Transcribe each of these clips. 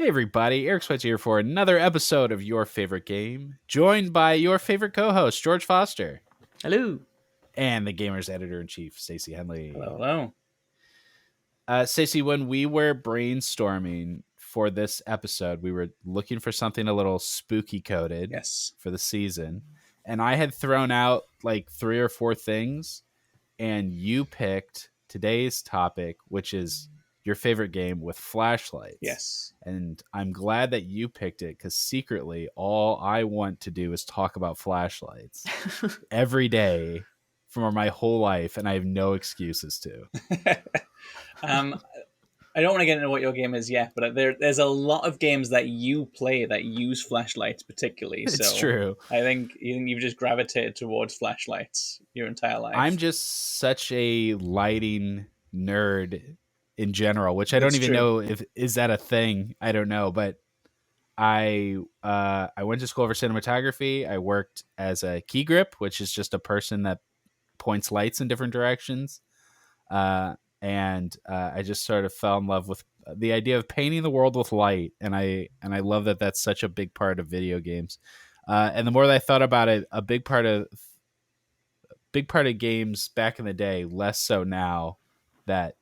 Hey everybody, Eric Switzer here for another episode of Your Favorite Game, joined by your favorite co-host, George Foster. Hello. And the gamer's editor-in-chief, Stacey Henley. Hello. Stacey, when we were brainstorming for this episode, we were looking for something a little spooky coded for the season. And I had thrown out like 3 or 4 things, and you picked today's topic, which is your favorite game with flashlights. Yes. And I'm glad that you picked it because secretly all I want to do is talk about flashlights every day for my whole life, and I have no excuses to. I don't want to get into what your game is yet, but there's a lot of games that you play that use flashlights particularly. It's true. I think you've just gravitated towards flashlights your entire life. I'm just such a lighting nerd in general, which I don't even know if is that a thing. I don't know, but I went to school for cinematography. I worked as a key grip, which is just a person that points lights in different directions. And I just sort of fell in love with the idea of painting the world with light, and I love that that's such a big part of video games. And the more that I thought about it, a big part of games back in the day, less so now that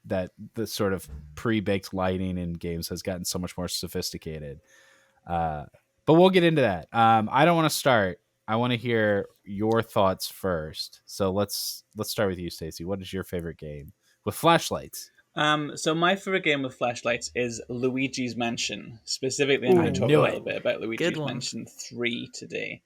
the sort of pre-baked lighting in games has gotten so much more sophisticated. But we'll get into that. I don't want to start. I want to hear your thoughts first. So let's start with you, Stacey. What is your favorite game with flashlights? So my favorite game with flashlights is Luigi's Mansion. Specifically, I'm going to talk a little bit about Luigi's Mansion 3 today.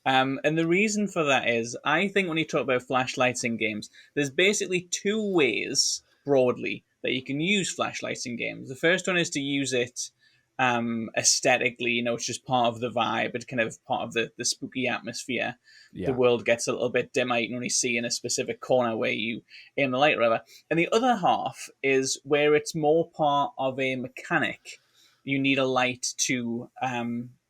And the reason for that is, I think when you talk about flashlights in games, there's basically 2 ways, broadly, that you can use flashlights in games. The first one is to use it aesthetically, it's just part of the vibe. It's kind of part of the spooky atmosphere. Yeah. The world gets a little bit dimmer. You can only see in a specific corner where you aim the light or whatever. And the other half is where it's more part of a mechanic. You need a light to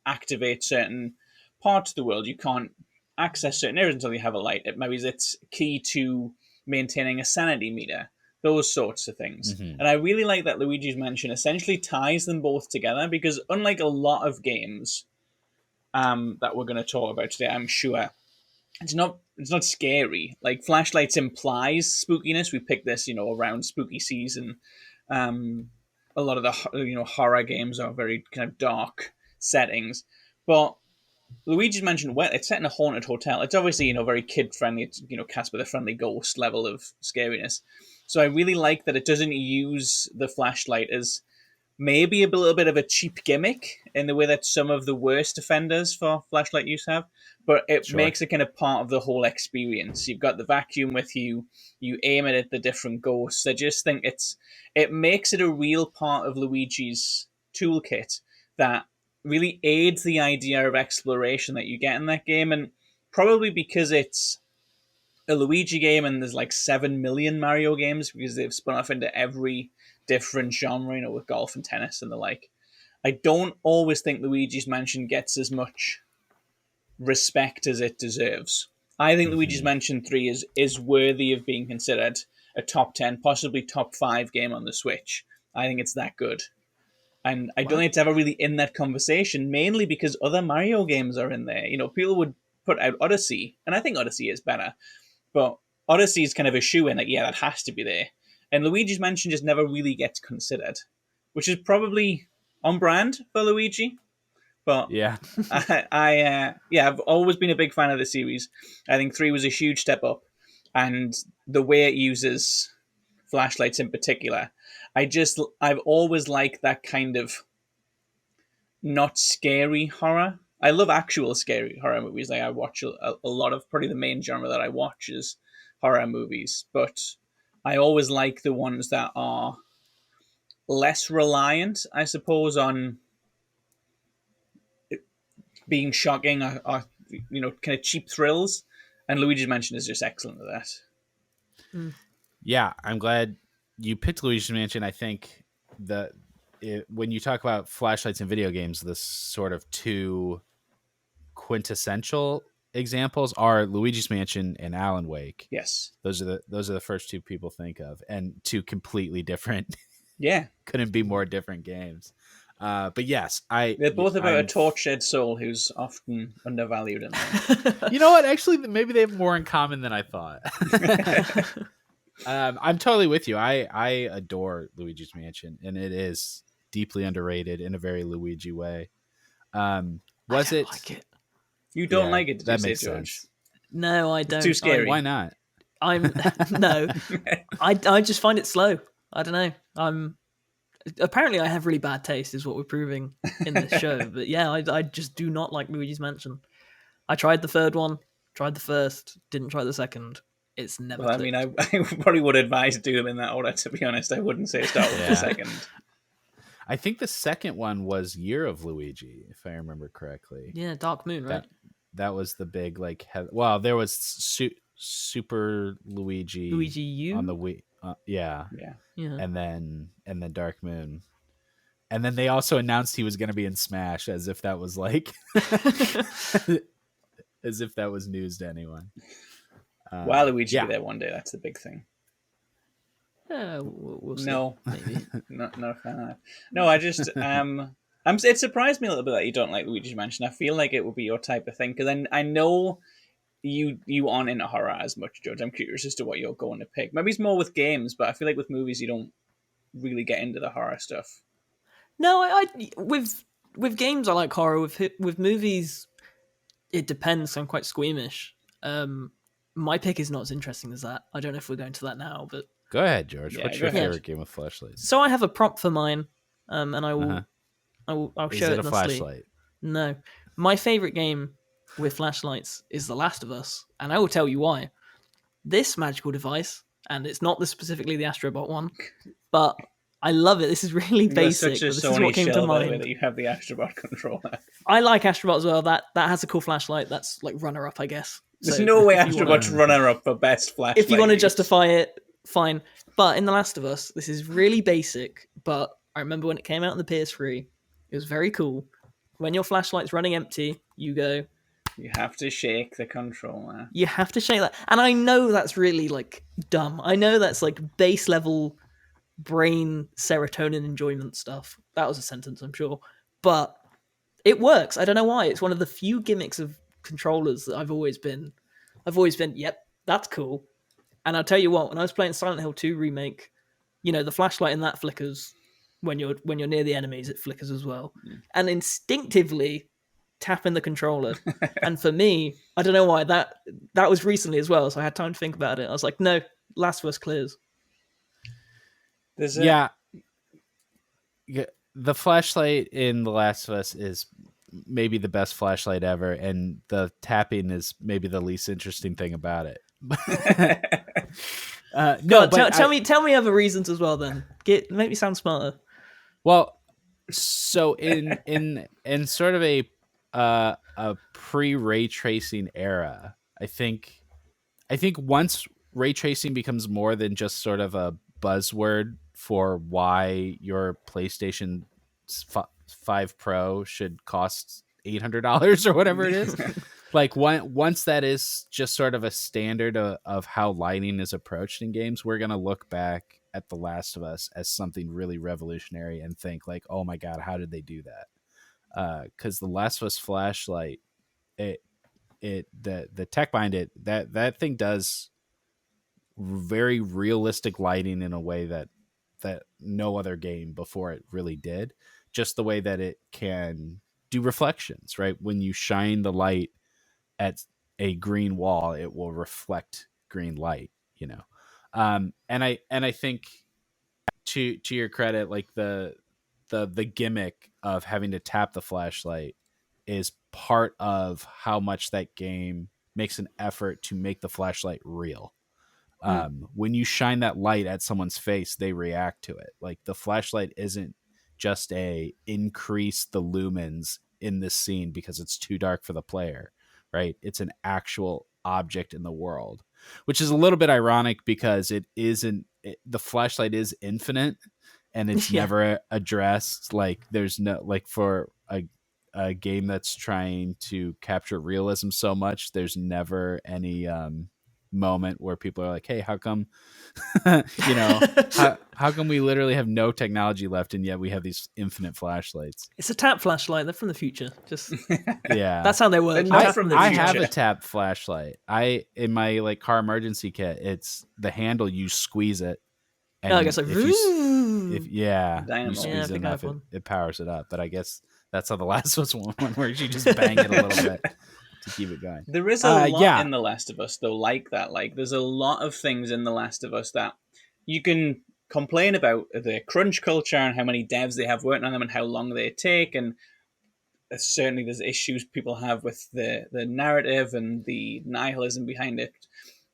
activate certain parts of the world. You can't access certain areas until you have a light. Maybe it's key to maintaining a sanity meter. Those sorts of things. Mm-hmm. And I really like that Luigi's Mansion essentially ties them both together, because unlike a lot of games that we're going to talk about today, I'm sure, it's not scary. Like, flashlights implies spookiness. We picked this, around spooky season. A lot of the horror games are very kind of dark settings. But Luigi's Mansion, well, it's set in a haunted hotel. It's obviously, very kid-friendly. It's, cast with a friendly ghost level of scariness. So I really like that it doesn't use the flashlight as maybe a little bit of a cheap gimmick in the way that some of the worst offenders for flashlight use have, but it makes it kind of part of the whole experience. You've got the vacuum with you, you aim it at the different ghosts. I just think it makes it a real part of Luigi's toolkit that really aids the idea of exploration that you get in that game, and probably because it's a Luigi game and there's like 7 million Mario games, because they've spun off into every different genre, with golf and tennis and the like. I don't always think Luigi's Mansion gets as much respect as it deserves. I think Luigi's Mansion 3 is worthy of being considered a top 10, possibly top 5 game on the Switch. I think it's that good. And I don't think it's ever really in that conversation, mainly because other Mario games are in there. People would put out Odyssey, and I think Odyssey is better. But Odyssey is kind of a shoe-in, that has to be there. And Luigi's Mansion just never really gets considered, which is probably on brand for Luigi. But yeah, I've always been a big fan of the series. I think 3 was a huge step up. And the way it uses flashlights in particular, I've always liked that kind of not scary horror. I love actual scary horror movies. Like, I watch a lot of, probably the main genre that I watch is horror movies, but I always like the ones that are less reliant, I suppose, on being shocking or kind of cheap thrills. And Luigi's Mansion is just excellent at that. Yeah, I'm glad you picked Luigi's Mansion. I think when you talk about flashlights in video games, the sort of 2 quintessential examples are Luigi's Mansion and Alan Wake. Yes, those are the first 2 people think of, and 2 completely different. Yeah, couldn't be more different games. But yes, They're both about a I'm tortured soul who's often undervalued in life. You know what? Actually, maybe they have more in common than I thought. I'm totally with you. I adore Luigi's Mansion, and it is deeply underrated in a very Luigi way. Was I don't it? like it. You don't like it, did that you say, makes George? sense. No, I don't. Too scary. Why not? I'm no. I just find it slow. I don't know. Apparently I have really bad taste, is what we're proving in this show. But yeah, I just do not like Luigi's Mansion. I tried the third one, tried the first, didn't try the second. It's never. Well, clicked. I mean, I probably would advise do them in that order. To be honest, I wouldn't say start with the second. I think the second one was Year of Luigi, if I remember correctly. Yeah, Dark Moon, right? That was the big well, there was Super Luigi U on the Wii. Yeah, and then Dark Moon, and then they also announced he was going to be in Smash, as if that was like, as if that was news to anyone. Luigi be there one day. That's the big thing. We'll see. No, maybe not a fan of that. No, I just it surprised me a little bit that you don't like Luigi's Mansion. I feel like it would be your type of thing because I know you aren't into horror as much, George. I'm curious as to what you're going to pick. Maybe it's more with games, but I feel like with movies you don't really get into the horror stuff. No, I with games I like horror. With movies, it depends. I'm quite squeamish. My pick is not as interesting as that. I don't know if we're going to that now, but go ahead, George. What's your favorite game with flashlights? So I have a prompt for mine, and I'll show it. Is it a flashlight? No, my favorite game with flashlights is The Last of Us, and I will tell you why. This magical device, and it's not specifically the Astrobot one, but I love it. This is really basic. Such a this Sony is what came shell, to by the way, mind. that you have the Astrobot controller. I like Astrobot as well. That has a cool flashlight. That's like runner up, I guess. There's no way Astrobot's runner up for best flashlight. If you want to justify it, fine. But in The Last of Us, this is really basic. But I remember when it came out on the PS3, it was very cool. When your flashlight's running empty, you go. You have to shake the controller. You have to shake that. And I know that's really like dumb. I know that's like base level brain serotonin enjoyment stuff. That was a sentence, I'm sure. But it works. I don't know why. It's one of the few gimmicks of controllers that I've always been, yep, that's cool. And I'll tell you what, when I was playing Silent Hill 2 Remake, the flashlight in that flickers when you're near the enemies, it flickers as well. And instinctively tapping the controller. And for me, I don't know why, that was recently as well, so I had time to think about it. I was like, no, Last of Us clears. Yeah. The flashlight in The Last of Us is maybe the best flashlight ever, and the tapping is maybe the least interesting thing about it. Tell me other reasons as well. Then make me sound smarter. Well, so in sort of a pre-ray tracing era, I think once ray tracing becomes more than just sort of a buzzword for why your PlayStation 5 Pro should cost $800 or whatever it is. Like once that is just sort of a standard of how lighting is approached in games, we're going to look back at The Last of Us as something really revolutionary and think like, oh my God, how did they do that? Because The Last of Us flashlight, the tech behind it, that thing does very realistic lighting in a way that no other game before it really did. Just the way that it can do reflections, right? When you shine the light at a green wall, it will reflect green light, and I think to your credit, like the gimmick of having to tap the flashlight is part of how much that game makes an effort to make the flashlight real. When you shine that light at someone's face, they react to it. Like the flashlight isn't just a increase the lumens in this scene because it's too dark for the player, right? It's an actual object in the world, which is a little bit ironic because the flashlight is infinite and it's never addressed. Like there's no, like for a game that's trying to capture realism so much, there's never any moment where people are like, hey, how come how come we literally have no technology left and yet we have these infinite flashlights? It's a tap flashlight. They're from the future. Just yeah, that's how they work. I have a tap flashlight. In my like car emergency kit, it's the handle, you squeeze it, and I guess like you squeeze it enough, it powers it up. But I guess that's how the Last of Us one where you just bang it a little bit to keep it going. There is a lot in The Last of Us, though, like that. Like, there's a lot of things in The Last of Us that you can complain about the crunch culture and how many devs they have working on them and how long they take. And certainly there's issues people have with the narrative and the nihilism behind it.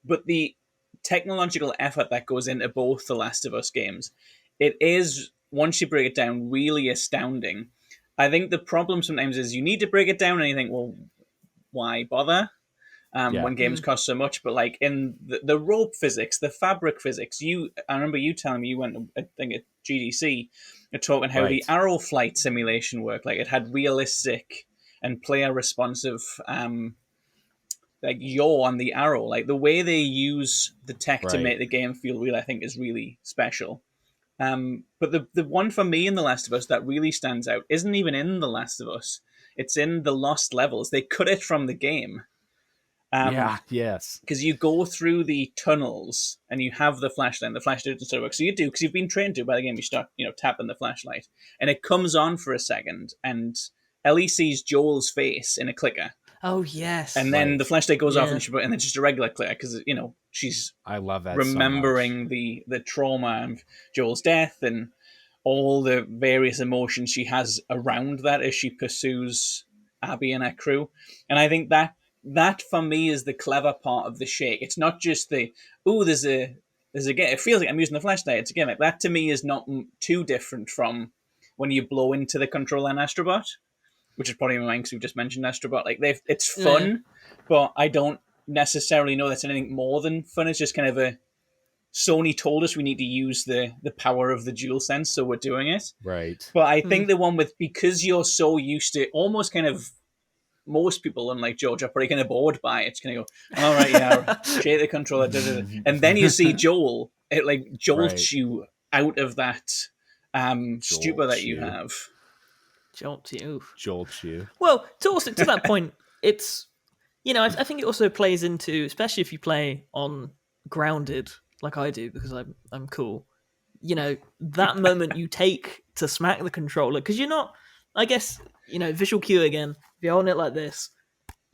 But the technological effort that goes into both The Last of Us games, it is, once you break it down, really astounding. I think the problem sometimes is you need to break it down and you think, well, why bother when games cost so much? But like in the rope physics, the fabric physics, I remember you telling me you went, I think at GDC, talking how the arrow flight simulation worked. Like it had realistic and player responsive like yaw on the arrow. Like the way they use the tech to make the game feel real, I think is really special. But the one for me in The Last of Us that really stands out isn't even in The Last of Us. It's in the lost levels. They cut it from the game. Because you go through the tunnels and you have the flashlight. And the flashlight doesn't start work. So you do, because you've been trained to by the game. You start, tapping the flashlight, and it comes on for a second, and Ellie sees Joel's face in a clicker. Oh yes. And then the flashlight goes off, and then just a regular clicker because she's I love that remembering so the trauma of Joel's death and all the various emotions she has around that as she pursues Abby and her crew. And I think that for me is the clever part of the shake. It's not just there's a game. It feels like I'm using the flashlight. It's a gimmick. That to me is not too different from when you blow into the controller in Astrobot, which is probably mine because we've just mentioned Astrobot. Like it's fun, but I don't necessarily know that's anything more than fun. It's just kind of Sony told us we need to use the power of the DualSense, so we're doing it. Right. But I think the one because you're so used to almost kind of most people, unlike George, are pretty kind of bored by it. It's kind of go, all right, yeah, shake the controller, and then you see Joel. It like jolts you out of that stupor that you have. Jolts you. Well, to that point, it's I think it also plays into, especially if you play on grounded like I do because I'm cool. That moment you take to smack the controller because you're not. I guess visual cue again. If you're holding it like this,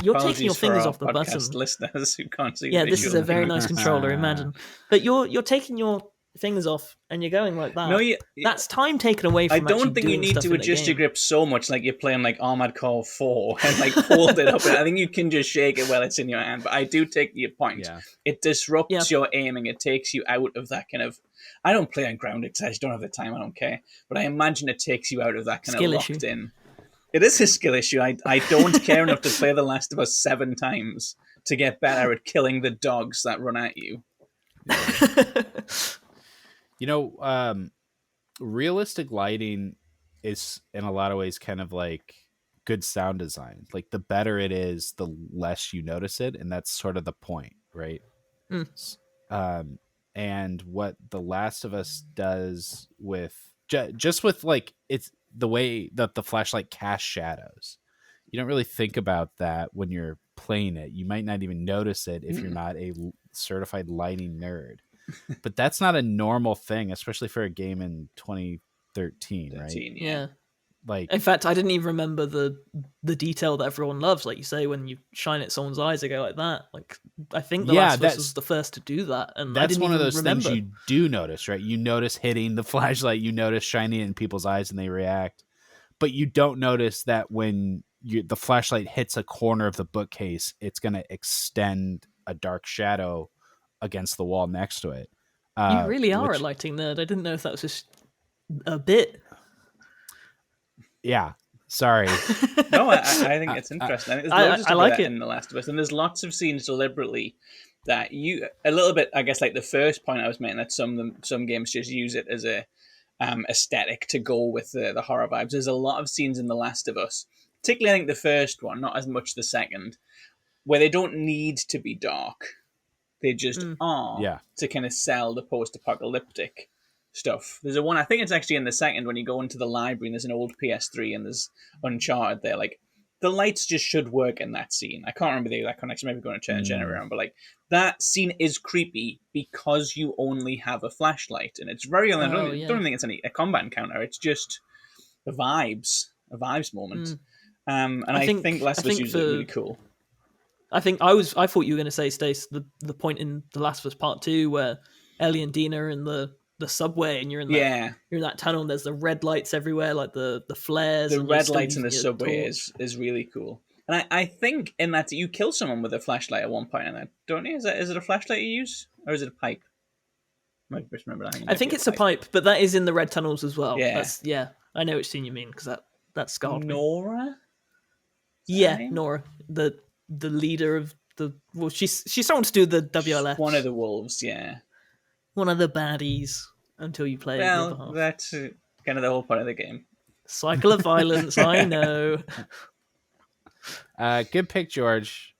you're taking your fingers off the button. Listeners who can't see. Yeah, this is a very nice controller. Imagine, but you're taking your fingers off and you're going like that. No, that's time taken away from. I don't think you need to adjust your grip so much, like you're playing like Armored Core 4 and like hold it up. I think you can just shake it while it's in your hand. But I do take your point. Yeah. It disrupts your aiming. It takes you out of that kind of. I don't play on grounded because I just don't have the time. I don't care. But I imagine it takes you out of that kind skill of locked issue. In. It is a skill issue. I don't care enough to play The Last of Us 7 times to get better at killing the dogs that run at you. Realistic lighting is in a lot of ways kind of like good sound design. Like the better it is, the less you notice it, and that's sort of the point, right? And what The Last of Us does with just with like it's the way that the flashlight casts shadows. You don't really think about that when you're playing it. You might not even notice it if you're not a certified lighting nerd. But that's not a normal thing, especially for a game in 2013, right? Yeah. Like, in fact, I didn't even remember the detail that everyone loves. Like you say, when you shine at someone's eyes, they go like that. Like I think The Last of Us was the first to do that, and that's I didn't one of those remember. things you do notice, right? You notice hitting the flashlight, you notice shining it in people's eyes, and they react. But you don't notice that when the flashlight hits a corner of the bookcase, it's going to extend a dark shadow against the wall next to it. You really are a lighting nerd. I didn't know if that was just a bit. Yeah, sorry. No, I think it's interesting. There's loads I like it in The Last of Us, and there's lots of scenes deliberately that a little bit. I guess like the first point I was making, that some games just use it as a aesthetic to go with the horror vibes. There's a lot of scenes in The Last of Us, particularly I think the first one, not as much the second, where they don't need to be dark. They just are to kind of sell the post-apocalyptic stuff. There's a one, I think it's actually in the second, when you go into the library and there's an old PS3 and there's Uncharted there. Like, the lights just should work in that scene. I can't remember the exact connection. Maybe going to generate around, but like that scene is creepy because you only have a flashlight, and it's very. I don't think it's a combat encounter. It's just a vibes moment. And I think Last of Us uses it really cool. I thought you were going to say, Stace, the point in The Last of Us Part 2 where Ellie and Dina are in the subway and you're in that tunnel and there's the red lights everywhere, like the flares. The red lights in the subway is really cool. And I think in that you kill someone with a flashlight at one point in that, don't you? Is it a flashlight you use? Or is it a pipe? I think it's a pipe, but that is in the red tunnels as well. Yeah. I know which scene you mean, because that scarred me. Nora? Nora. The leader of she's someone to do the WLF. One of the wolves, yeah. One of the baddies until you play. Well, that's kind of the whole point of the game. Cycle of violence, I know. Good pick, George.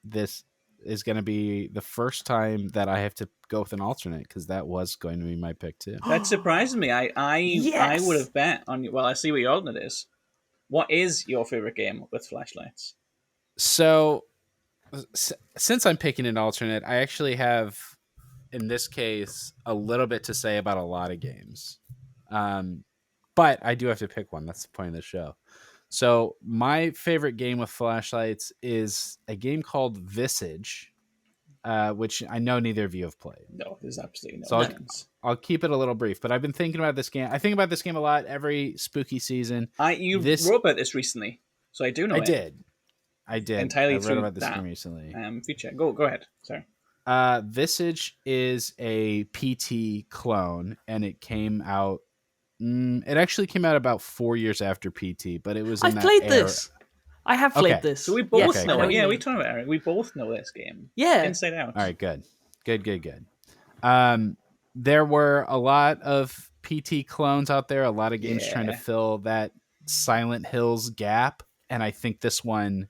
This is going to be the first time that I have to go with an alternate, because that was going to be my pick too. That surprises me. I would have bet on you. Well, I see what your alternate is. What is your favorite game with flashlights? So, since I'm picking an alternate, I actually have, in this case, a little bit to say about a lot of games. But I do have to pick one. That's the point of the show. So, my favorite game with flashlights is a game called Visage, which I know neither of you have played. No, there's absolutely no so I'll keep it a little brief, but I've been thinking about this game. I think about this game a lot every spooky season. You wrote about this recently, so I do know I did. Entirely I wrote about this game recently. Feature. Go ahead. Sorry. Visage is a PT clone, and it came out. It actually came out about 4 years after PT, but it was. I've played this. I have played this. So we both know it. Yeah, we talked about it. We both know this game. Yeah. Inside Out. All right, good. There were a lot of PT clones out there, a lot of games trying to fill that Silent Hills gap, and I think this one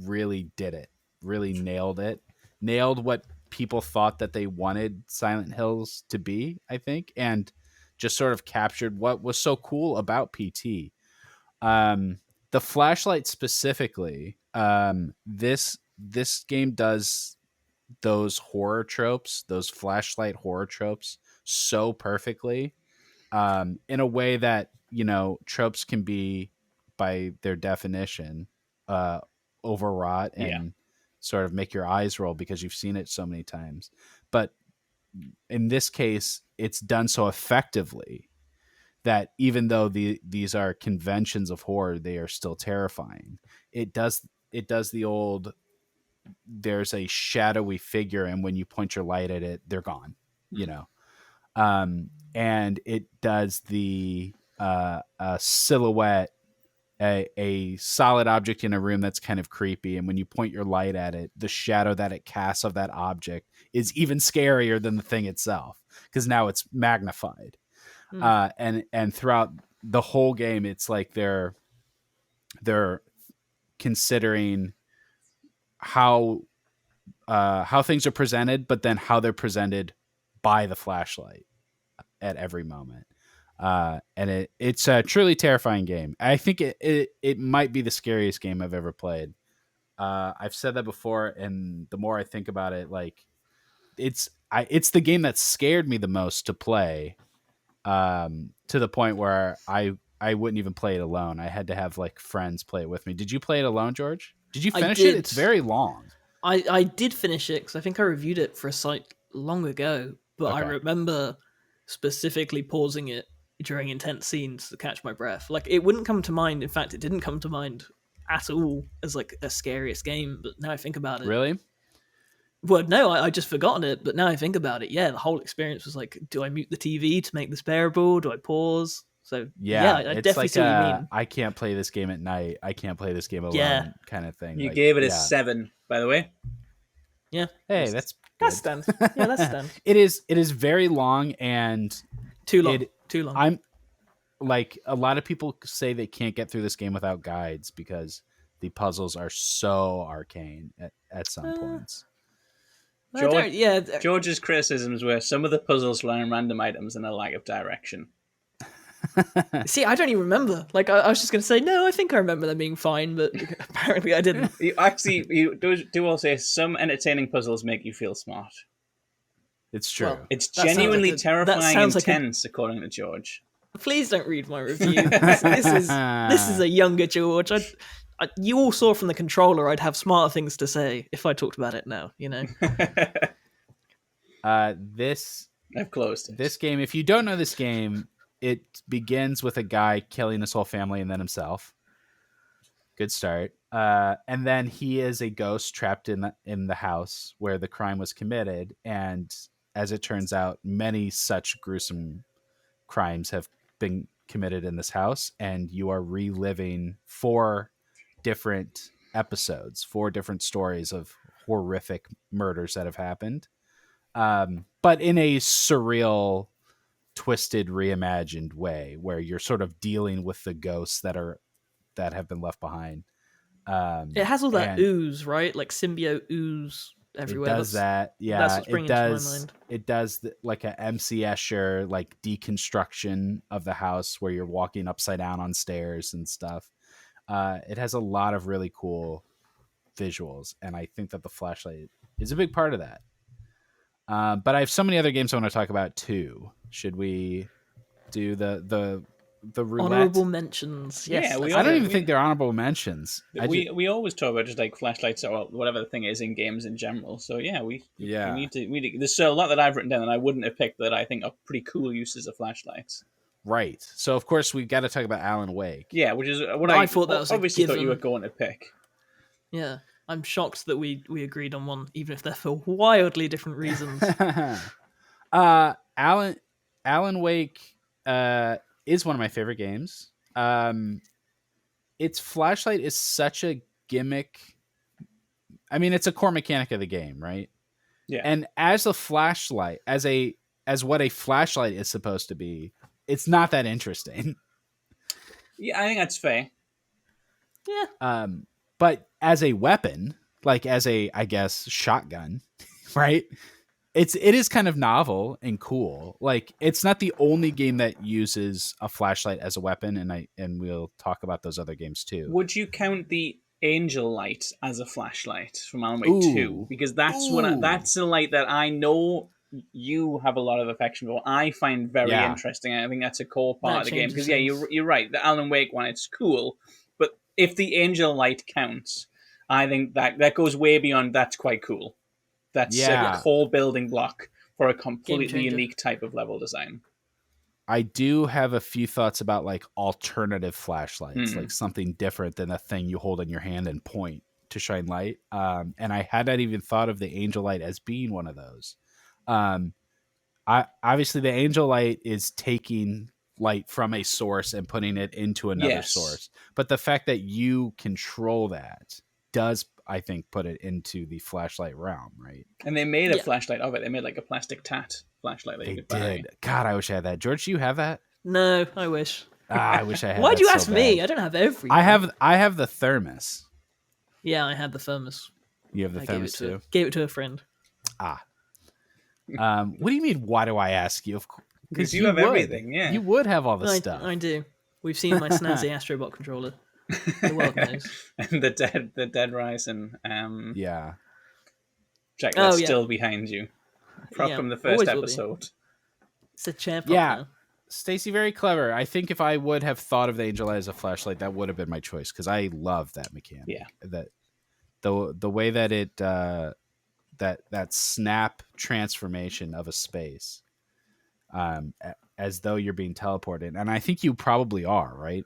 really did it. Really nailed it. Nailed what people thought that they wanted Silent Hills to be, I think, and just sort of captured what was so cool about PT. The flashlight specifically, this game does those horror tropes, those flashlight horror tropes, so perfectly, in a way that, tropes can be, by their definition, overwrought and sort of make your eyes roll because you've seen it so many times. But in this case, it's done so effectively that even though these are conventions of horror, they are still terrifying. It does the old, there's a shadowy figure, and when you point your light at it, they're gone, and it does the silhouette, a solid object in a room that's kind of creepy, and when you point your light at it, the shadow that it casts of that object is even scarier than the thing itself, because now it's magnified. And throughout the whole game, it's like they're considering how things are presented, but then how they're presented by the flashlight at every moment. And it's a truly terrifying game. I think it might be the scariest game I've ever played. I've said that before, and the more I think about it, like it's the game that scared me the most to play, to the point where I wouldn't even play it alone. I had to have like friends play it with me. Did you play it alone, George? Did you finish it? It's very long. I did finish it because I think I reviewed it for a site long ago, but I remember specifically pausing it during intense scenes to catch my breath. Like, it wouldn't come to mind. In fact, it didn't come to mind at all as like a scariest game. But now I think about it. Really? Well, no, I just forgotten it. But now I think about it, the whole experience was like, do I mute the TV to make this bearable? Do I pause? So I definitely see what you mean. I can't play this game at night. I can't play this game alone, kind of thing. You gave it a 7, by the way. Yeah. Hey, that's stands. Yeah, that's stands. It is very long and too long. Too long. I'm like, a lot of people say they can't get through this game without guides because the puzzles are so arcane at some points. George's criticisms were some of the puzzles rely on random items and a lack of direction. See, I don't even remember. Like, I was just going to say, no, I think I remember them being fine, but apparently I didn't. You do all say some entertaining puzzles make you feel smart. It's true. Well, it's genuinely terrifying and tense, according to George. Please don't read my review. This is a younger George. You all saw from the controller I'd have smarter things to say if I talked about it now, you know? I've closed it. This game, if you don't know this game, it begins with a guy killing his whole family and then himself. Good start. And then he is a ghost trapped in the house where the crime was committed. And as it turns out, many such gruesome crimes have been committed in this house. And you are reliving 4 different episodes, 4 different stories of horrific murders that have happened. But in a surreal, twisted, reimagined way where you're sort of dealing with the ghosts that have been left behind. It has all that ooze, right? Like symbiote ooze everywhere. It does that. Yeah, that's what's bringing it to my mind. It does like a MC Escher like deconstruction of the house where you're walking upside down on stairs and stuff. It has a lot of really cool visuals, and I think that the flashlight is a big part of that. But I have so many other games I want to talk about too. Should we do the roulette? Honorable mentions? Yes. Yeah, I don't even think they're honorable mentions. We always talk about just like flashlights or whatever the thing is in games in general. So we need to. There's a lot that I've written down that I wouldn't have picked that I think are pretty cool uses of flashlights. Right. So of course we got to talk about Alan Wake. Yeah, which is what I thought that was obviously thought you were going to pick. Yeah. I'm shocked that we agreed on one, even if they're for wildly different reasons. Alan Wake is one of my favorite games. Its flashlight is such a gimmick. I mean, it's a core mechanic of the game, right? Yeah. And as a flashlight, as what a flashlight is supposed to be, it's not that interesting. Yeah, I think that's fair. Yeah. But as a weapon, like as a, I guess, shotgun, right? It is kind of novel and cool. Like it's not the only game that uses a flashlight as a weapon, and we'll talk about those other games too. Would you count the Angel Light as a flashlight from Alan Wake 2? Because that's that's a light that I know you have a lot of affection for. I find very interesting. I think that's a core part of the game. Because you're right. The Alan Wake one, it's cool. But if the Angel Light counts, I think that goes way beyond. That's quite cool. That's a core building block for a completely unique type of level design. I do have a few thoughts about like alternative flashlights, like something different than a thing you hold in your hand and point to shine light. And I had not even thought of the Angel Light as being one of those. Obviously the Angel Light is taking light from a source and putting it into another source. But the fact that you control that does, I think, put it into the flashlight realm, right? And they made a flashlight of it. They made like a plastic tat flashlight that you could buy. God, I wish I had that. George, do you have that? No, I wish. I wish I had. Why'd you ask me? I don't have everything. I have the thermos. Yeah, I had the thermos. You have the thermos too? Gave it to a friend. What do you mean? Why do I ask you? Because you have everything. Yeah, you would have all the stuff. I do. We've seen my snazzy Astrobot controller. The world knows. And the Dead Rising. Jack, that's still behind you. From the first episode. It's a champ. Yeah. Stacey, very clever. I think if I would have thought of the Angel Light as a flashlight, that would have been my choice because I love that mechanic. Yeah. That the way that it that snap transformation of a space, as though you're being teleported, and I think you probably are, right?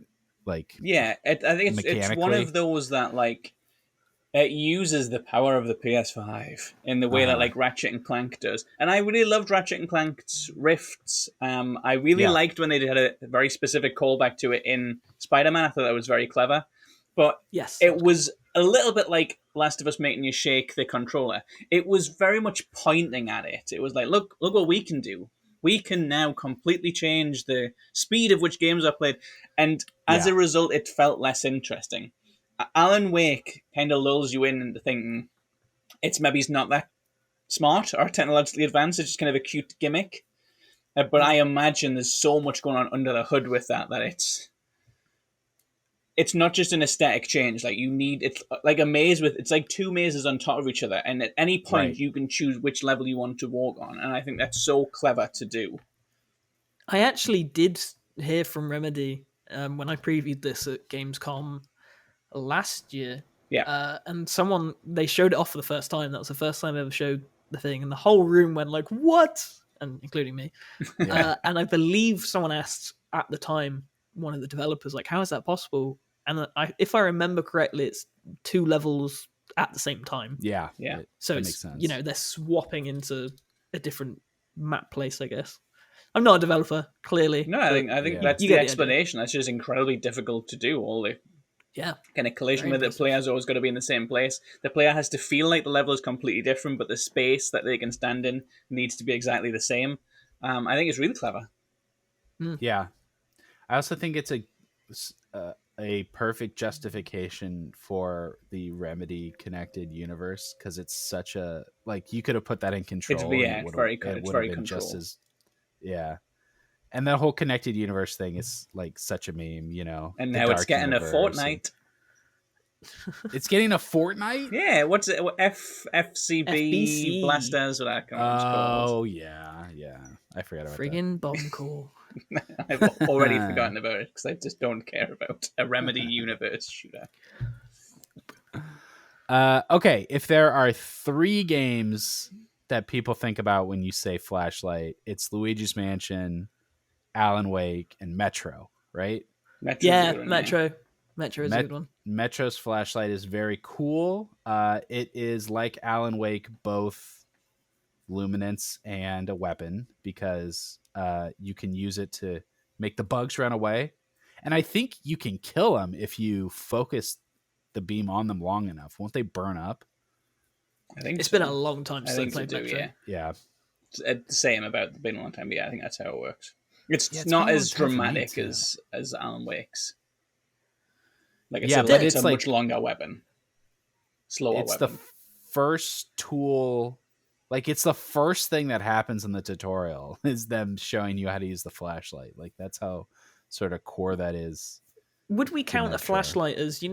Like, yeah, I think it's one of those that like it uses the power of the PS5 in the way that like Ratchet and Clank does. And I really loved Ratchet and Clank's rifts. I really liked when they had a very specific callback to it in Spider-Man. I thought that was very clever. But it was a little bit like Last of Us making you shake the controller. It was very much pointing at it. It was like, look what we can do. We can now completely change the speed of which games are played. And as a result, it felt less interesting. Alan Wake kind of lulls you into thinking it's not that smart or technologically advanced. It's just kind of a cute gimmick. But I imagine there's so much going on under the hood with that it's not just an aesthetic change. Like it's like a maze it's like two mazes on top of each other, and at any point you can choose which level you want to walk on. And I think that's so clever to do. I actually did hear from Remedy when I previewed this at Gamescom last year. Yeah. And they showed it off for the first time. That was the first time I ever showed the thing, and the whole room went like, "What?" And including me. And I believe someone asked at the time, one of the developers, like, "How is that possible?" And if I remember correctly, it's 2 levels at the same time. Yeah. So makes sense. They're swapping into a different map place, I guess. I'm not a developer, clearly. No, I think that's the explanation. That's just incredibly difficult to do. All the kind of collision with the player's always got to be in the same place. The player has to feel like the level is completely different, but the space that they can stand in needs to be exactly the same. I think it's really clever. Yeah. I also think it's a perfect justification for the Remedy connected universe, because it's such a, like, you could have put that in Control. It's very Control. And the whole connected universe thing is like such a meme, And now it's getting a Fortnite. It's getting a Fortnite? Yeah, what's it? FCB Blasters, or that kind of called. Oh, yeah. I forgot about Friggin' bomb call. I've already forgotten about it because I just don't care about a Remedy universe shooter. Okay, if there are 3 games that people think about when you say Flashlight, it's Luigi's Mansion, Alan Wake, and Metro, right? Metro. Metro is a good one. Metro's Flashlight is very cool. It is like Alan Wake, both luminance and a weapon, because you can use it to make the bugs run away. And I think you can kill them if you focus the beam on them long enough. Won't they burn up? I think it's been a long time since I played Metro. Yeah. It's the same about it being a long time, but I think that's how it works. It's not as dramatic as Alan Wake's. Like it's a much longer weapon. Slower weapon. It's the first tool. Like, it's the first thing that happens in the tutorial is them showing you how to use the flashlight. Like, that's how sort of core that is. Would we count a flashlight as, you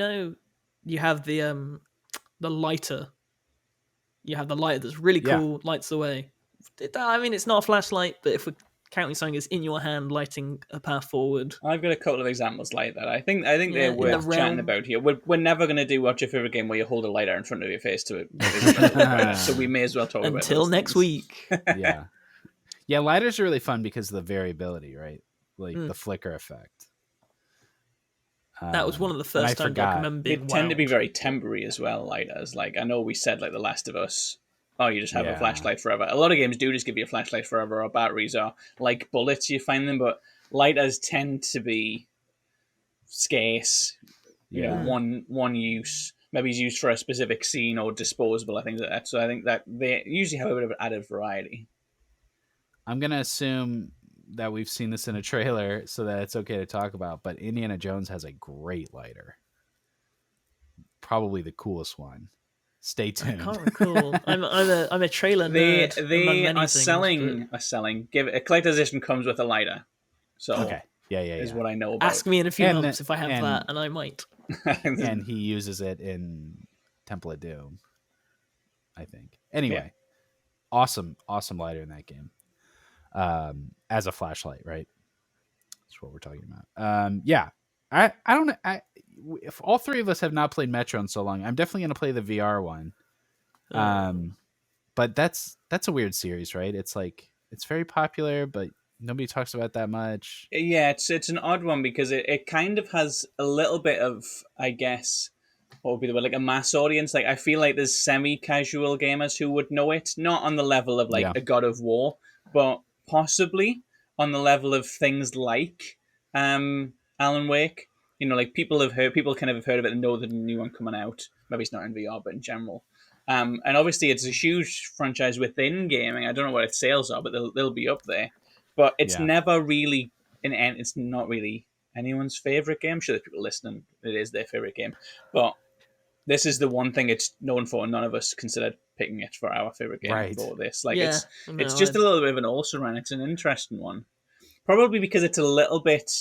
have the lighter. You have the lighter that's really cool, lights the way. I mean, it's not a flashlight, but if we're counting something that's in your hand, lighting a path forward. I've got a couple of examples like that. I think they're worth chatting about here. We're never going to do what's your favorite game where you hold a lighter in front of your face to it. So we may as well talk about it until next week. Yeah, lighters are really fun because of the variability, right? Like the flicker effect. That was one of the first times I remember being tend to be very temporary as well, lighters. Like, I know we said, like, The Last of Us, you just have a flashlight forever. A lot of games do just give you a flashlight forever, or batteries, or like bullets, you find them, but lighters tend to be scarce. You know, one use. Maybe it's used for a specific scene or disposable, I think that. So I think that they usually have a bit of added variety. I'm going to assume that we've seen this in a trailer so that it's okay to talk about, but Indiana Jones has a great lighter. Probably the coolest one. Stay tuned. I can't recall. I'm a trailer nerd. They are selling. Give it a collector's edition comes with a lighter. So okay. Yeah. Is what I know about. Ask me in a few months if I have that, and I might. And he uses it in Temple of Doom, I think. Anyway, awesome lighter in that game. As a flashlight, right? That's what we're talking about. I don't know. If all 3 of us have not played Metro in so long, I'm definitely going to play the VR one. But that's a weird series, right? It's like, it's very popular, but nobody talks about it that much. Yeah, it's an odd one because it kind of has a little bit of, I guess, what would be the word, like a mass audience. Like, I feel like there's semi-casual gamers who would know it, not on the level of like a God of War, but possibly on the level of things like Alan Wake. You know, like people kind of have heard of it and know there's a new one coming out. Maybe it's not in VR, but in general. And obviously it's a huge franchise within gaming. I don't know what its sales are, but they'll be up there. But it's never really, it's not really anyone's favorite game. I'm sure there's people listening, it is their favorite game. But this is the one thing it's known for, and none of us considered picking it for our favorite game for this. Like Yeah, it's just a little bit of an also ran. It's an interesting one, probably because it's a little bit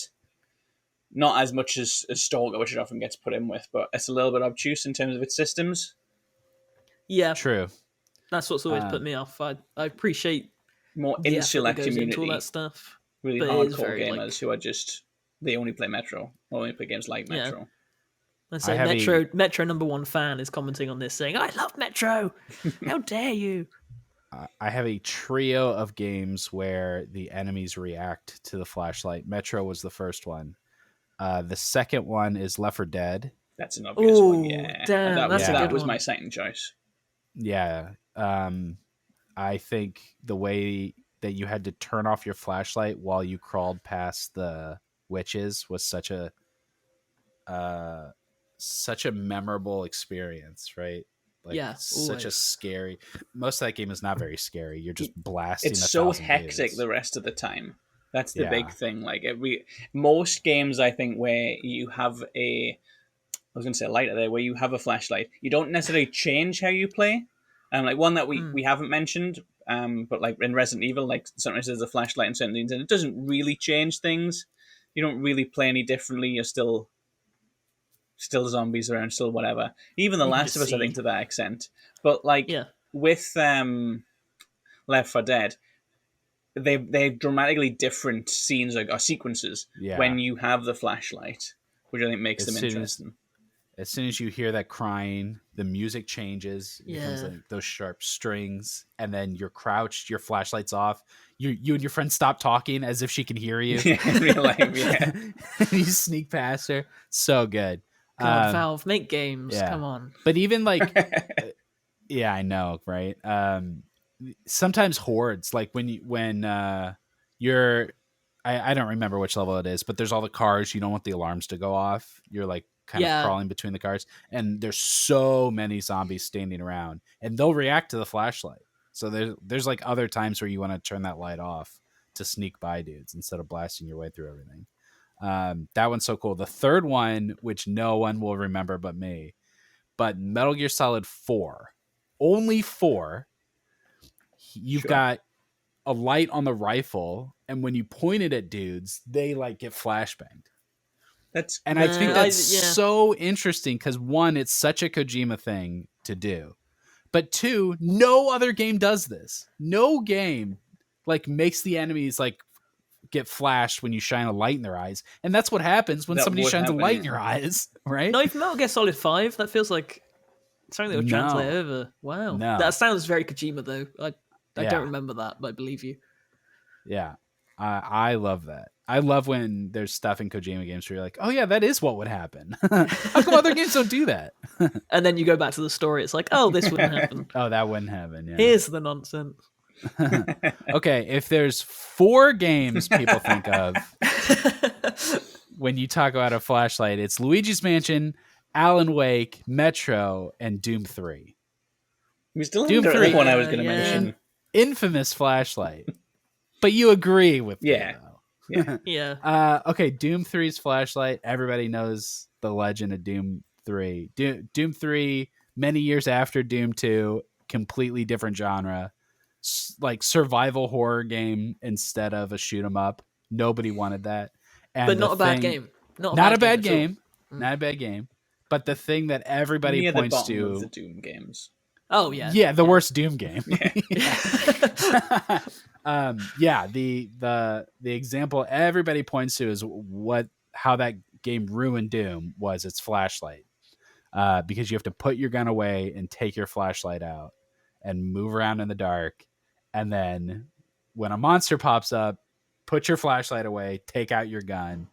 not as much as Stalker, which it often gets put in with, but it's a little bit obtuse in terms of its systems. Yeah, true. That's what's always put me off. I appreciate more the insular effort that goes community, into all that stuff. really but hardcore gamers who are just they only play Metro, or only play games like Metro. Let's say Metro #1 fan is commenting on this, saying, "I love Metro. How dare you?" I have a trio of games where the enemies react to the flashlight. Metro was the first one. The second one is Left 4 Dead. That's an obvious one. Yeah, damn, that was my second choice. Yeah. I think the way that you had to turn off your flashlight while you crawled past the witches was such a memorable experience, right? Like, such a scary. Most of that game is not very scary. You're just blasting. It's so hectic dudes. the rest of the time. That's the big thing. Like most games, I think, where you have I was going to say a lighter there, where you have a flashlight, you don't necessarily change how you play. Like one that we haven't mentioned, but like in Resident Evil, like sometimes there's a flashlight in certain things, and it doesn't really change things. You don't really play any differently. You're still zombies around, still whatever. Even The Last of Us, I think, to that extent. But like with Left 4 Dead, they're dramatically different scenes or sequences when you have the flashlight, which I think makes them interesting. As soon as you hear that crying, the music changes. It becomes like those sharp strings, and then you're crouched, your flashlight's off. You and your friend stop talking as if she can hear you. In real life, you sneak past her. So good. God, Valve, make games. Come on. But even like, I know, right? Sometimes hordes, like when you're, I don't remember which level it is, but there's all the cars. You don't want the alarms to go off. You're like kind of crawling between the cars, and there's so many zombies standing around, and they'll react to the flashlight. So there's like other times where you want to turn that light off to sneak by dudes instead of blasting your way through everything. That one's so cool. The third one, which no one will remember but me, but Metal Gear Solid 4, only 4. You've got a light on the rifle, and when you point it at dudes, they like get flashbanged. I think that's so interesting because one, it's such a Kojima thing to do, but two, no other game does this. No game like makes the enemies like get flashed when you shine a light in their eyes, and that's what happens when somebody shines a light in your eyes, right? No, even Metal Gear Solid 5, that feels like something that would translate over. Wow, that sounds very Kojima though. I don't remember that, but I believe you. Yeah, I love that. I love when there's stuff in Kojima games where you're like, oh yeah, that is what would happen. How come other games don't do that? And then you go back to the story. It's like, oh, this wouldn't happen. Oh, that wouldn't happen. Yeah. Here's the nonsense. Okay, if there's 4 games people think of when you talk about a flashlight, it's Luigi's Mansion, Alan Wake, Metro, and Doom 3. We still haven't got the one I was going to mention. Infamous flashlight. But you agree with me, though. Yeah. Okay, Doom 3's flashlight. Everybody knows the legend of Doom 3. Doom 3, many years after Doom 2, completely different genre. Like survival horror game instead of a shoot 'em up. Nobody wanted that. But not a bad game. Not a bad game. Not a bad game. But the thing that everybody near points the to of the Doom games. Oh yeah. Yeah, the worst Doom game. Yeah. The example everybody points to is how that game ruined Doom was its flashlight. Because you have to put your gun away and take your flashlight out and move around in the dark. And then when a monster pops up, put your flashlight away, take out your gun,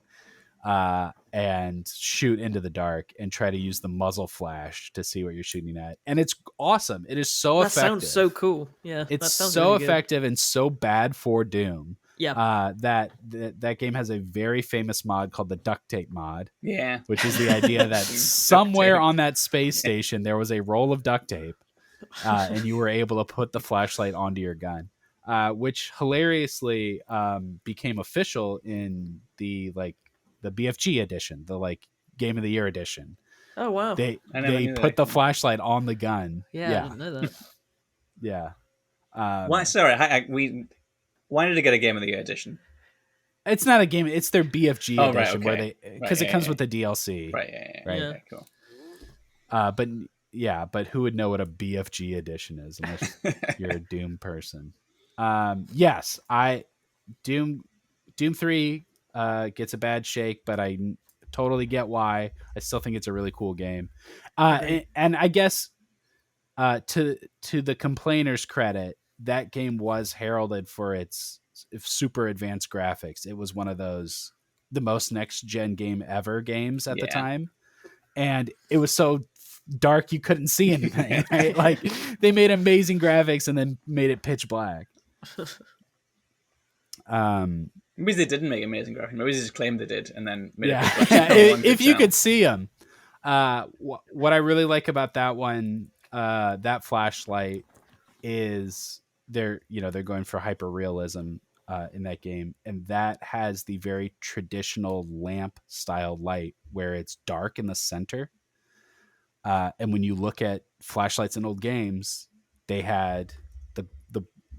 and shoot into the dark and try to use the muzzle flash to see what you're shooting at. And it's awesome. It is so effective. That sounds so cool. Yeah. It's so really effective and so bad for Doom. Yeah. That game has a very famous mod called the duct tape mod. Yeah. Which is the idea that somewhere on that space station there was a roll of duct tape. And you were able to put the flashlight onto your gun, which hilariously became official in the BFG edition, the Game of the Year edition. Oh wow! They put the flashlight on the gun. Yeah, I didn't know that. Yeah. Why? Sorry, why did it get a Game of the Year edition? It's not a game. It's their BFG edition, right, okay. where they because it comes with the DLC. Right. Right. Okay, cool. But who would know what a BFG edition is unless you're a Doom person? Yes, Doom 3 gets a bad shake, but I totally get why. I still think it's a really cool game. And I guess to the complainers' credit, that game was heralded for its super advanced graphics. It was one of those the most next gen game ever games at the time, and it was so dark you couldn't see anything. Right? Like they made amazing graphics and then made it pitch black. Maybe they didn't make amazing graphics. Maybe they just claimed they did and then made it. If you could see them, what I really like about that one, that flashlight, is they're going for hyper realism in that game, and that has the very traditional lamp style light where it's dark in the center. And when you look at flashlights in old games, they had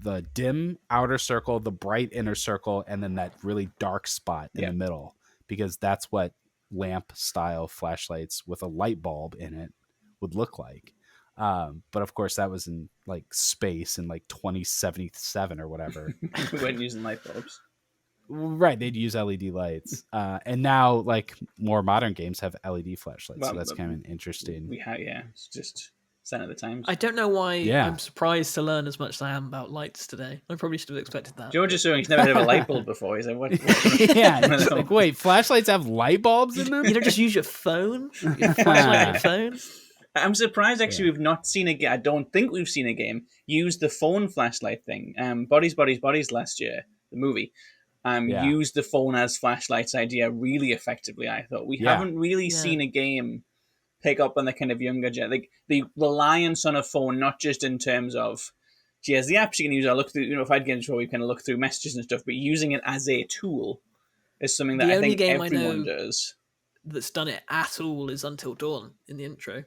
the dim outer circle, the bright inner circle, and then that really dark spot in the middle, because that's what lamp style flashlights with a light bulb in it would look like. But of course that was in like space in like 2077 or whatever. We weren't using light bulbs. Right, they'd use LED lights. And now like more modern games have LED flashlights, so that's kind of interesting. It's just sign of the times. I don't know why I'm surprised to learn as much as I am about lights today. I probably should have expected that. George is saying he's never heard of a light bulb before. He's like, what? Yeah, like, wait, flashlights have light bulbs in them? You don't just use your phone? Your flashlight on your phone? I'm surprised actually we've not seen a game. I don't think we've seen a game use the phone flashlight thing. Bodies last year, the movie, used the phone as flashlights idea really effectively. I thought we haven't really seen a game pick up on the kind of younger gen, like the reliance on a phone, not just in terms of, here's the apps you can use. I look through, if I'd games where we kind of look through messages and stuff, but using it as a tool is something that I think everyone does. That's done it at all is Until Dawn in the intro.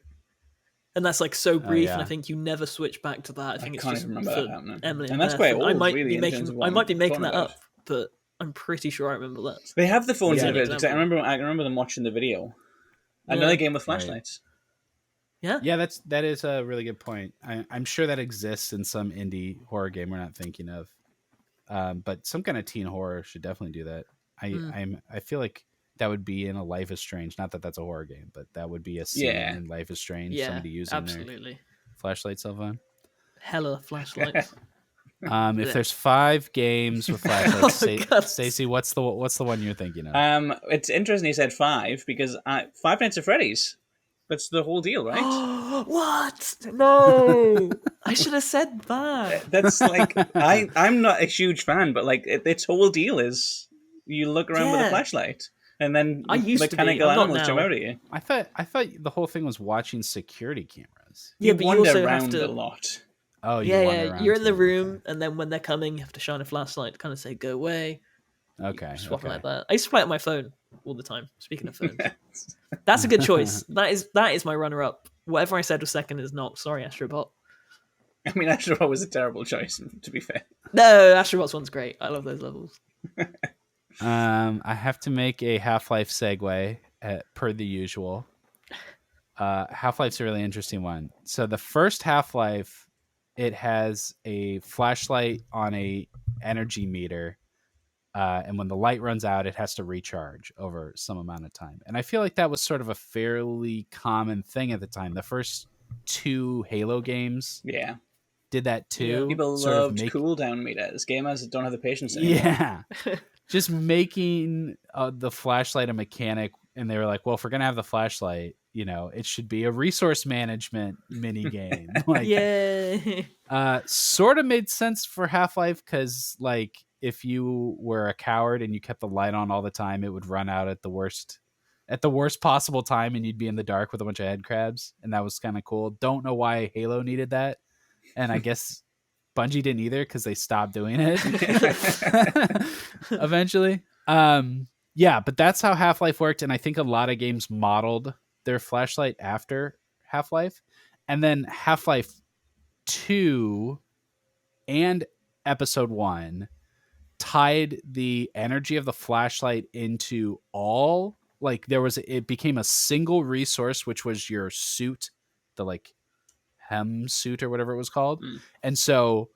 And that's like so brief, and I think you never switch back to that. I think it's just for Emily and that's Beth. quite old. I might really, be making that up, but I'm pretty sure I remember that. They have the phones in a bit, because I remember them watching the video. Another game with flashlights. Right. Yeah, that is a really good point. I'm sure that exists in some indie horror game we're not thinking of, but some kind of teen horror should definitely do that. I feel like that would be in a Life is Strange. Not that that's a horror game, but that would be a scene in Life is Strange. Yeah, somebody using their flashlight cell phone. Hella flashlights. If there's 5 games with flashlights, Stacey, what's the one you're thinking of? It's interesting you said 5 because Five Nights at Freddy's. That's the whole deal, right? What? No, I should have said that. That's like I'm not a huge fan, but like its whole deal is you look around with a flashlight. And then mechanical animals jump out at you. I thought the whole thing was watching security cameras. Yeah, but you wander around a lot. Oh, you're in the room, and then when they're coming, you have to shine a flashlight to kind of say "go away." Okay, swap like that. I used to play it on my phone all the time. Speaking of phones, that's a good choice. That is my runner-up. Whatever I said was second is not. Sorry, Astrobot. I mean, Astrobot was a terrible choice, to be fair. No, Astrobot's one's great. I love those levels. I have to make a Half-Life segue per the usual. Half-Life's a really interesting one. So the first Half-Life, it has a flashlight on a energy meter, and when the light runs out, it has to recharge over some amount of time. And I feel like that was sort of a fairly common thing at the time. The first 2 Halo games, did that too. Yeah, people loved cooldown meters. Gamers don't have the patience anymore. Yeah. Just making the flashlight a mechanic, and they were like, well, if we're going to have the flashlight, it should be a resource management mini game. Sort of made sense for Half-Life because, like, if you were a coward and you kept the light on all the time, it would run out at the worst possible time, and you'd be in the dark with a bunch of head crabs, and that was kind of cool. Don't know why Halo needed that, and I guess Bungie didn't either because they stopped doing it eventually. But that's how Half-Life worked, and I think a lot of games modeled their flashlight after Half-Life. And then Half-Life 2 and episode 1 tied the energy of the flashlight into all, like it became a single resource, which was your suit, the like hem suit or whatever it was called. And so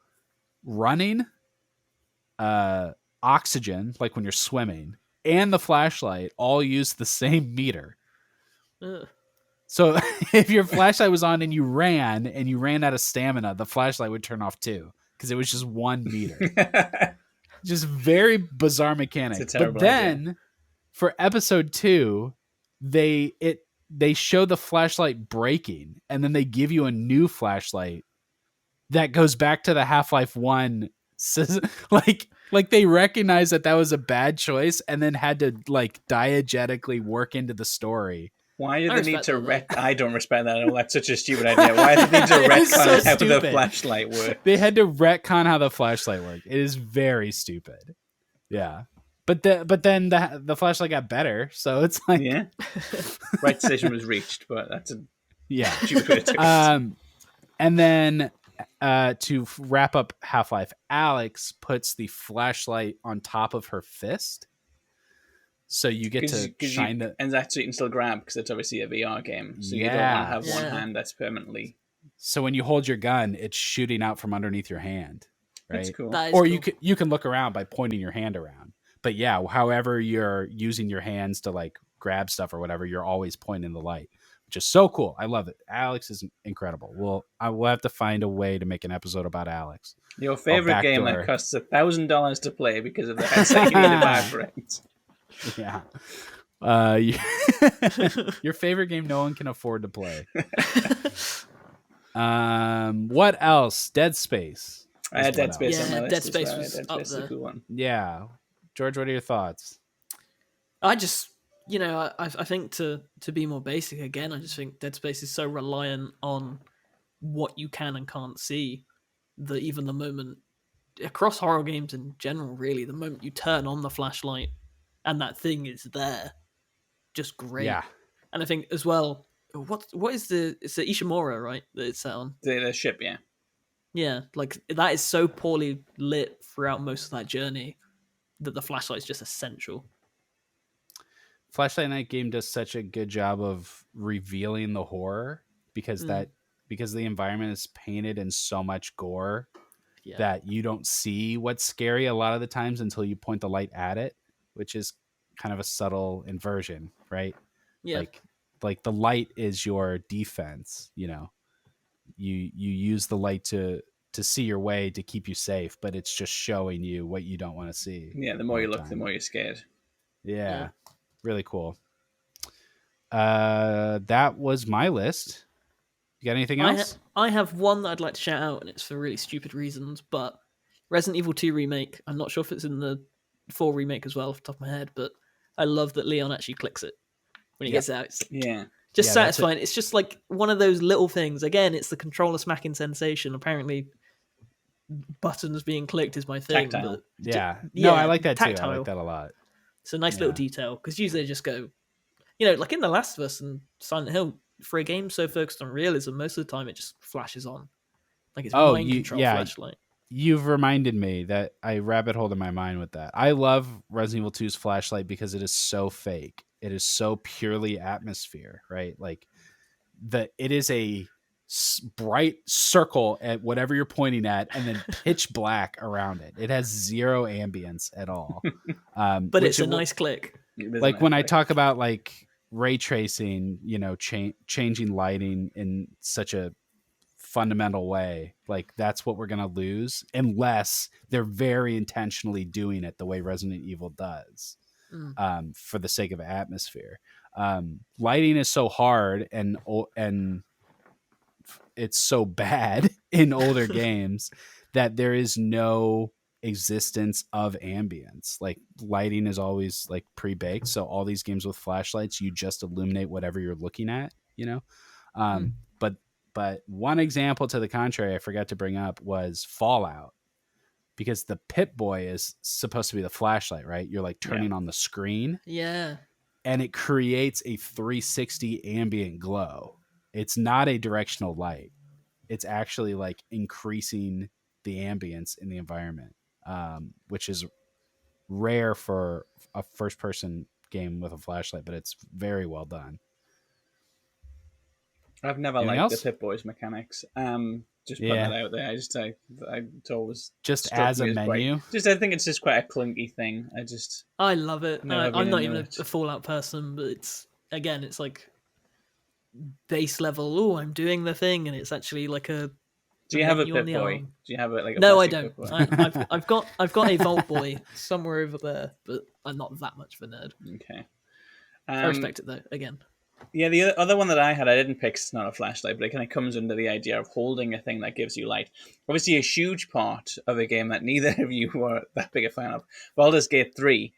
running, oxygen, like when you're swimming, and the flashlight all use the same meter. Ugh. So if your flashlight was on and you ran out of stamina, the flashlight would turn off too, because it was just 1 meter. Just very bizarre mechanic. But then idea. For episode 2, they show the flashlight breaking, and then they give you a new flashlight that goes back to the Half-Life 1. Like they recognized that was a bad choice, and then had to like diegetically work into the story. Why do they need to I don't respect that at all. That's such a stupid idea. Why do they need to retcon how the flashlight works? They had to retcon how the flashlight worked. It is very stupid. Yeah. But then the flashlight got better, so it's like right decision was reached, but that's a stupid way to do it. And then to wrap up Half-Life, Alex puts the flashlight on top of her fist. So you get to shine the... And that's so you can still grab, because it's obviously a VR game. So you don't want to have one hand that's permanently... So when you hold your gun, it's shooting out from underneath your hand. Right? That's cool. That is or cool. you can look around by pointing your hand around. But yeah, however you're using your hands to like grab stuff or whatever, you're always pointing the light, which is so cool. I love it. Alex is incredible. I will have to find a way to make an episode about Alex. Your favorite game that costs $1,000 to play because of the headset you need to buy for it. Yeah. Your favorite game no one can afford to play. What else? Dead Space. I had Dead Space on my list. Dead Space was up there. A cool one. Yeah. George, what are your thoughts? I just, I think to be more basic again, I just think Dead Space is so reliant on what you can and can't see that even the moment, across horror games in general, really, the moment you turn on the flashlight and that thing is there, just great. Yeah. And I think as well, what is it's the Ishimura, right? That it's set on. The ship, yeah. Yeah, like that is so poorly lit throughout most of that journey that the flashlight is just essential. Flashlight Night game does such a good job of revealing the horror because the environment is painted in so much gore that you don't see what's scary a lot of the times until you point the light at it, which is kind of a subtle inversion, right? Yeah. Like the light is your defense, You use the light to see your way to keep you safe, but it's just showing you what you don't want to see. Yeah, the more you look, the more you're scared. Yeah. Really cool. That was my list. You got anything else? I have one that I'd like to shout out, and it's for really stupid reasons, but Resident Evil 2 Remake, I'm not sure if it's in the 4 Remake as well off the top of my head, but I love that Leon actually clicks it when he gets out. It's just satisfying. It's just like one of those little things. Again, it's the controller smacking sensation. Apparently, buttons being clicked is my thing. Tactile. No, I like that tactile. Too. I like that a lot. It's a nice little detail, because usually they just go, like in The Last of Us and Silent Hill, for a game so focused on realism, most of the time it just flashes on. Like it's mind control flashlight. You've reminded me that I rabbit holed in my mind with that. I love Resident Evil 2's flashlight because it is so fake. It is so purely atmosphere, right? Like it is a bright circle at whatever you're pointing at, and then pitch black around it. It has zero ambience at all. But it's a nice click. Like when I talk about like ray tracing, changing lighting in such a fundamental way, like that's what we're going to lose unless they're very intentionally doing it the way Resident Evil does, for the sake of atmosphere. Lighting is so hard and it's so bad in older games that there is no existence of ambience. Like lighting is always like pre-baked, so all these games with flashlights, you just illuminate whatever you're looking at, but one example to the contrary I forgot to bring up was Fallout, because the Pip-Boy is supposed to be the flashlight, right? You're like turning on the screen, and it creates a 360 ambient glow. It's not a directional light. It's actually like increasing the ambience in the environment, which is rare for a first-person game with a flashlight, but it's very well done. I've never Anything liked else? the Pip-Boys mechanics. Just putting that out there. I always just struck as a me menu. I think it's just quite a clunky thing. I love it. Never been I'm not into even it. a Fallout person, but it's like base level. Oh, I'm doing the thing, and it's actually like a. Do you have a menu on the Pip-Boy? arm. Do you have it like a No, I plastic don't. Pip-Boy? I've got a Vault Boy somewhere over there, but I'm not that much of a nerd. Okay. I respect it though. Again. Yeah, the other one that I had, I didn't pick. It's not a flashlight, but it kind of comes under the idea of holding a thing that gives you light. Obviously, a huge part of a game that neither of you were that big a fan of, Baldur's Gate 3.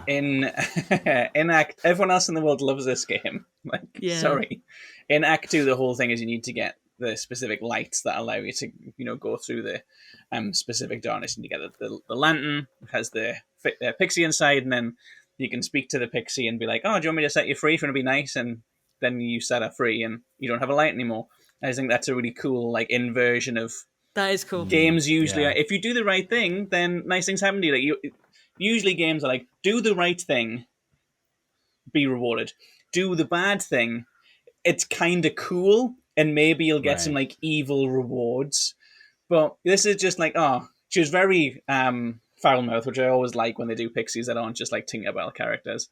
In Act, everyone else in the world loves this game. Sorry. In Act 2, the whole thing is you need to get the specific lights that allow you to, go through the specific darkness, and you get the lantern. It has the pixie inside, and then you can speak to the pixie and be like, "Oh, do you want me to set you free? If you want to be nice," and then you set her free, and you don't have a light anymore. I think that's a really cool inversion of that is cool. Games usually, if you do the right thing, then nice things happen to you. Usually games are do the right thing, be rewarded. Do the bad thing, it's kind of cool, and maybe you'll get some evil rewards. But this is just she was very foul-mouthed, which I always like when they do pixies that aren't just Tinkerbell characters.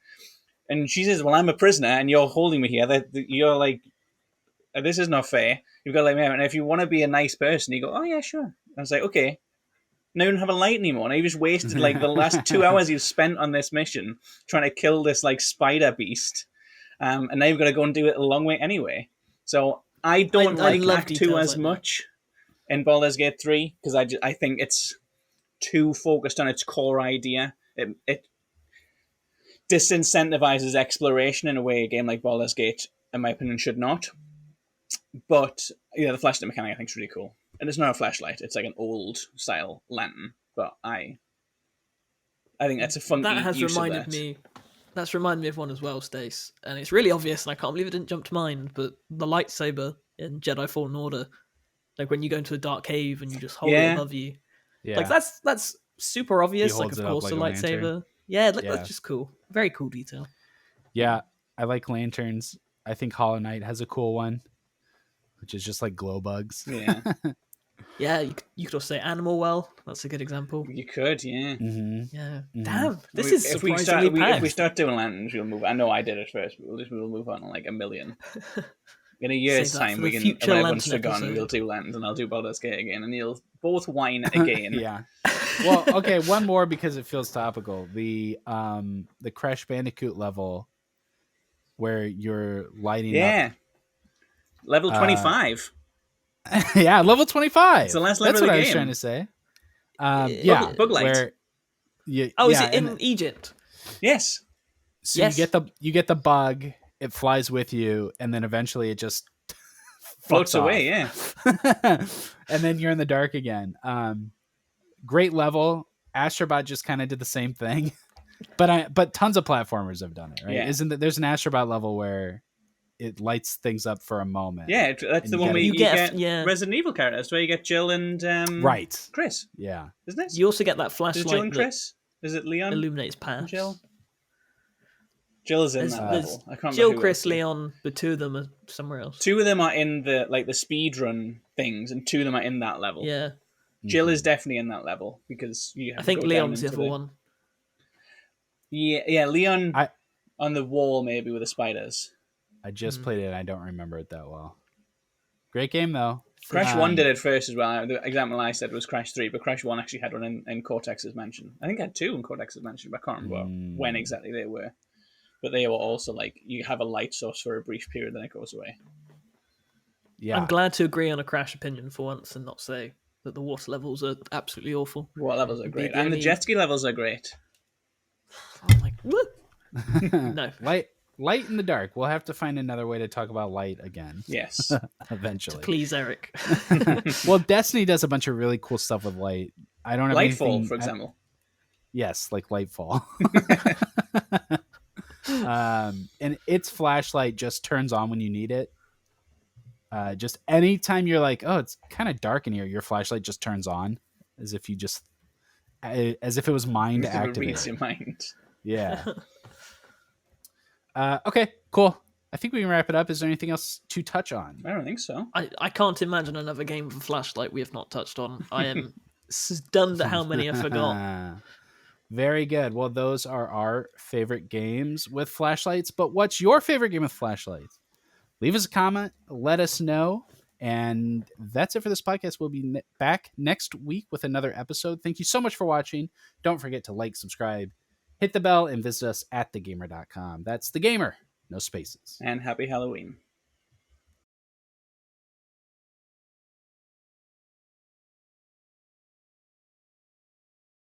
And she says, "Well, I'm a prisoner, and you're holding me here. You're this is not fair. You've got to let me out. And if you want to be a nice person, you go, oh yeah, sure." I was like, okay. Now you don't have a light anymore. Now you just wasted the last 2 hours you've spent on this mission trying to kill this spider beast, and now you've got to go and do it a long way anyway. So I don't like Act 2 as much in Baldur's Gate 3 because I think it's too focused on its core idea. It disincentivizes exploration in a way a game like Baldur's Gate, in my opinion, should not. But the flashlight mechanic I think is really cool. And it's not a flashlight; it's an old style lantern. But I think that's a fun. That has reminded me. That's reminded me of one as well, Stace. And it's really obvious, and I can't believe it didn't jump to mind. But the lightsaber in Jedi Fallen Order, when you go into a dark cave and you just hold it above you, that's super obvious. Of course, a lightsaber. Lantern. Yeah, that's just cool. Very cool detail. Yeah, I like lanterns. I think Hollow Knight has a cool one, which is just glow bugs. Yeah. Yeah, you could also say Animal Well. That's a good example. You could, yeah. Mm-hmm. Yeah. Mm-hmm. Damn, this is surprisingly packed. If we start doing lanterns, we'll move. I know I did it first, but we'll move on a million. In a year's time, we can. When everyone's forgotten, we'll do lanterns, and I'll do Baldur's Gate again, and you'll both whine again. Yeah. Well, okay, one more because it feels topical. The Crash Bandicoot level where you're lighting up. Level 25. Yeah, level 25. It's the last level of the game. That's what I was trying to say. Bug light. Where is it in Egypt? Yes. So you get the bug, it flies with you, and then eventually it just floats away, yeah. And then you're in the dark again. Great level. Astrobot just kind of did the same thing. But tons of platformers have done it, right? Yeah. Isn't that there's an Astrobot level where it lights things up for a moment. Yeah, that's the one where you get Resident Evil characters, where you get Jill and Chris. Yeah, isn't it? You also get that flashlight. Is it Jill and Chris? Is it Leon? Illuminates paths. Jill is in that level. I can't Jill, remember Chris, Leon. The two of them are somewhere else. Two of them are in the speed run things, and two of them are in that level. Yeah, Jill is definitely in that level because you have. I think Leon's the other one. Yeah, Leon on the wall maybe with the spiders. I just played it and I don't remember it that well. Great game, though. Crash 1 did it first as well. The example I said was Crash 3, but Crash 1 actually had one in Cortex's Mansion. I think I had two in Cortex's Mansion, but I can't remember when exactly they were. But they were also you have a light source for a brief period, then it goes away. Yeah, I'm glad to agree on a Crash opinion for once and not say that the water levels are absolutely awful. Water levels are great. And the jet ski levels are great. I'm like, what? No. Light in the dark. We'll have to find another way to talk about light again. Yes. Eventually. Please, Eric. Well, Destiny does a bunch of really cool stuff with light. I don't have Lightfall, for example. Yes, like Lightfall. And its flashlight just turns on when you need it. Just anytime you're like, oh, it's kind of dark in here, your flashlight just turns on as if it was mind activated. It reads your mind. Yeah. Okay, cool. I think we can wrap it up. Is there anything else to touch on? I don't think so. I can't imagine another game with a flashlight we have not touched on. I am stunned at how many I forgot. Very good. Well, those are our favorite games with flashlights. But what's your favorite game with flashlights? Leave us a comment. Let us know. And that's it for this podcast. We'll be back next week with another episode. Thank you so much for watching. Don't forget to like, subscribe, hit the bell, and visit us at thegamer.com. That's The Gamer. No spaces. And happy Halloween.